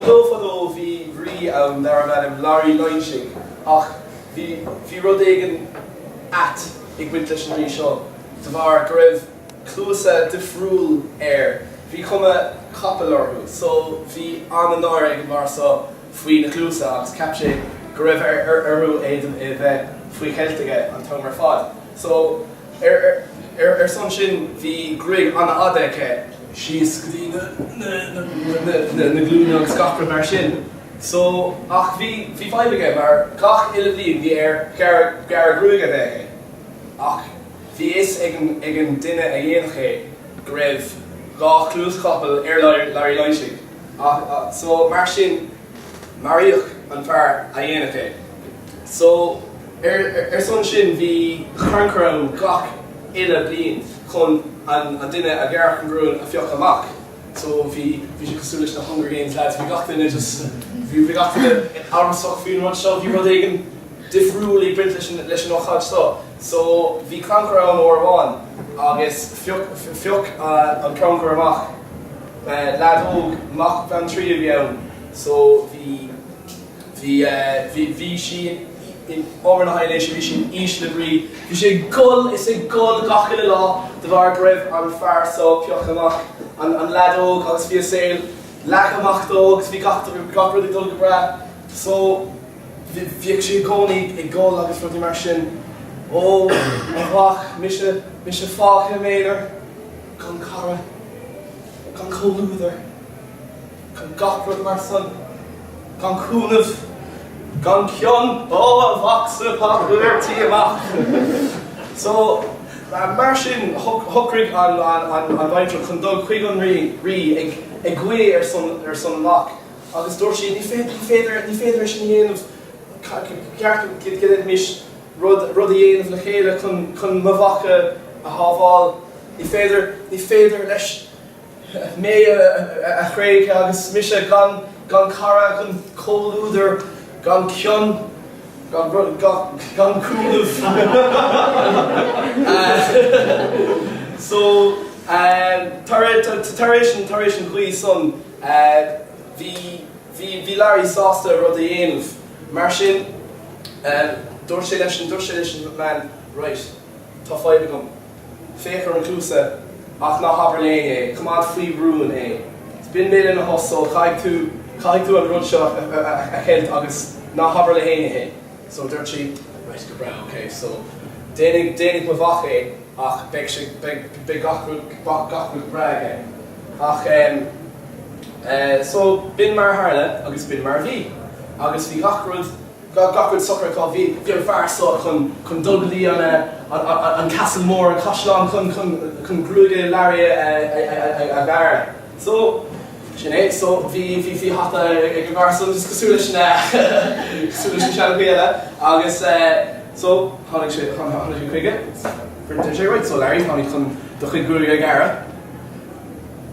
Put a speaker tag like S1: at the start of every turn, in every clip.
S1: Dófadó bhí rí an dar Larry Leinching ach bhí rud éigean at ag buint leis an rí seo. Tá bhar go raibh clúsa difriúil bhí cuma capal orthú, so bhí an áir ag an mar sa faoi na clúsa agus cap sé go raibh arú é bheith faoi cheilteige an tongar fad. So son sin bhí grig an adaice síos go dtí na glúine agus gachra mar sin. So ach bhí feilige mar gach ile bblion bhí gar grúige adaice. Ach bhí is ag an duine a dhéanaché go raibh gá clús capal Larry Leinching. So mar sin maríoch an fear a dhéanaché. So son sin bhí chuncram gach ile blion chun an duine a gcearch an grún a fioch amach. So bhí sé cosú leis na Hunger Games lads, bhí gach duine just bhí gach duine armsach faoin rud seo, bhí rud éigean difriúil brint leis an ócháid seo. So bhí crankar an óháin agus fioch an crankar amach ladóg mach van trí a bhí ann. So bhí sí in Omer Highlight bhí sin ís le brí. Bhí sé gol gach ile lá de bhar go raibh an fear so pioch amach an ladóg agus bhí Scéal leach amach dóg, bhí gach rud ag dul go bra. So bhí sé gcónaí ag gol agus rudí mar sin. Ó an bhach mis sé fách na méidir gan cara, gan cólúidir, gan gach rud mar son, gan cúnamh, gan cion, ó an bhach sa pach tí amach. So mar sin thucraigh an bhaintre chun dul chuig an rí ag gcuí ar son amach. Agus dúir sí ní féidir sin dhéanamh ceart mis rud a dhéanamh le chéile chun mhacha a thábháil. Ní féidir leis mé a chréig agus mise gan cara chun cólúidir, gan cion, gan cúnamh. So taréis an chuí son bhí Larry sásta rud a dhéanamh. Mar sin dúir sé leis an man right, tá fáilte gom. Féchar an clúsa ach ná habar léine, cumad faoi brún é. Bin mé in a hosol, chaig tú an rud seo a chéilt agus ná habar le héine é. So dúirt sí, right go bra, okay, so déananig mo bhach é ach beag gachrúd brag é. Ach so bin mar tharla agus bin mar bhí. Agus bhí gachrúd soccer called bhí an fear so chun dulgadí an Castle Mór an Caisleán chun grúige Larry a bhar. So sin é, so bhí hata ag bhar son just cosú leis na seanna béile agus so tháinig sé chuige printer sé right, so Larry tháinig chun do chuid grúige gara.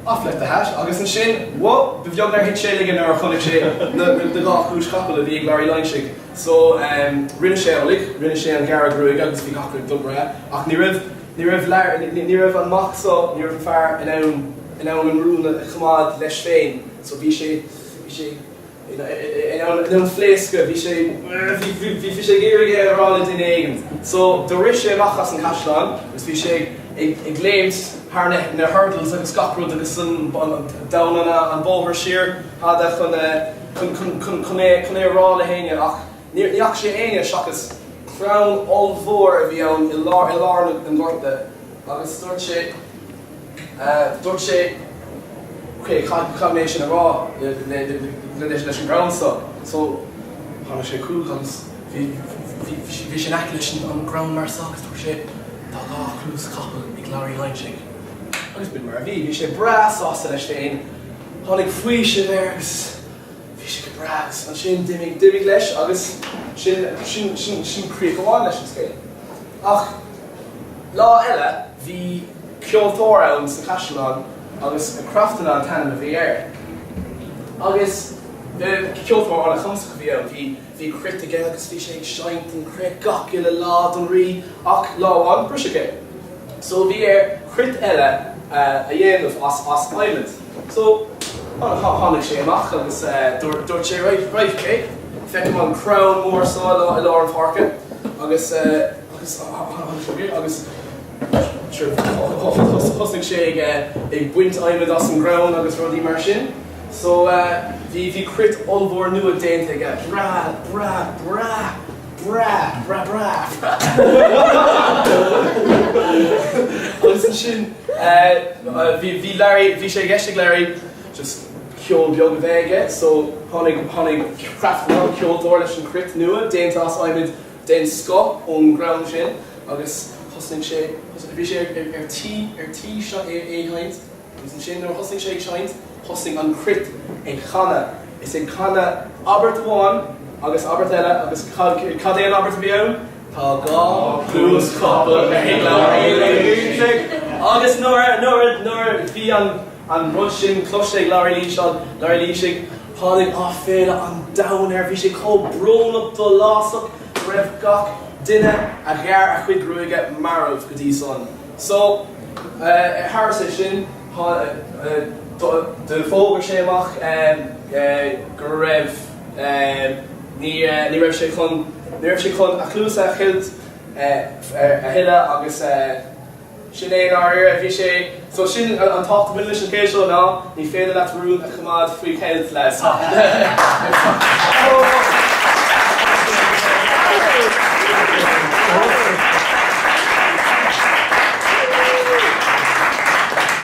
S1: Afleit a hash, agus an sin, bhí bheag nar hit sé ligean ar chunig sé na gach cúis capal a bhí ag Larry Leinching. So rinne sé an gara grúig agus bhí gachraigh dumra ach ní raibh an mach so ní raibh an fear in ann an rúna a chumad leis féin. So bhí sé in ann phléasca, bhí sé géirige arála duine éigent. So do ris sé amach as an Caisleán, agus bhí sé ag léimt na hurdles agus gachrúd agus down an bóthar siar hada chun é rá le héine ach níach sé aine seachas crown all mhór a bhí ann i lár an Gorta agus dúirt sé cha mé sin a rá leis an ground so tháinig sé cúil agus bhí sin aice leis an ground mar agus dúirt sé tá gá clús capal ag Larry Leinching. Agus bin mar bhí sé bras ásta leis féin, tháinig faoi sé agus bhí sé go bras an sin dimig leis agus sin críoch amháin leis an Scéal. Ach lá eile bhí ceoltóir ann sa Caisleán agus an craftain an tanam a bhí air. Agus ceoltóir an a chumsa go bhí ann, bhí critige agus bhí sé ag seint an cre gach ile lád an rí ach láháin brisige. So bhí crit eile a dhéanamh as Island. So Tháinig sé amach agus dúirt sé right cé, feicim an crown mór sáil I lá an parca agus thosnig sé ag buint aimime as an crown agus rudí mar sin. So bhí crit olbhór nua déanta aige bra. Agus an sin bhí sé gceiste Larry just ceol beag bheige, so tháinig craftal ceoldóir leis an crit nua déanta as aimime den sco ón ground sin agus thosnig sé bhí sé ar tí seo haint agus an sin nuair thosnig sé ag seint thosnig an crit ag chana. Is ag chana Albert 1 agus Albert eile agus cad é an Albert bhí ann? Tá gá plús coppla ag Larry agus nuair bhí an rud sin cloiste ag Larry Lísig tháinig féile an downer bhí sé brón up do lásach raibh gach duine a ghearr a chuid ruaige marmh go dtí son. So thar sé sin de fógur sé amach go raibh ní raibh sé chun a chlús a chilt a hiile agus sin é áir bhí sé so sin an tácht bhfuil leis an céisio ná ní féidir leat rún a chumád faoi chéilt leis.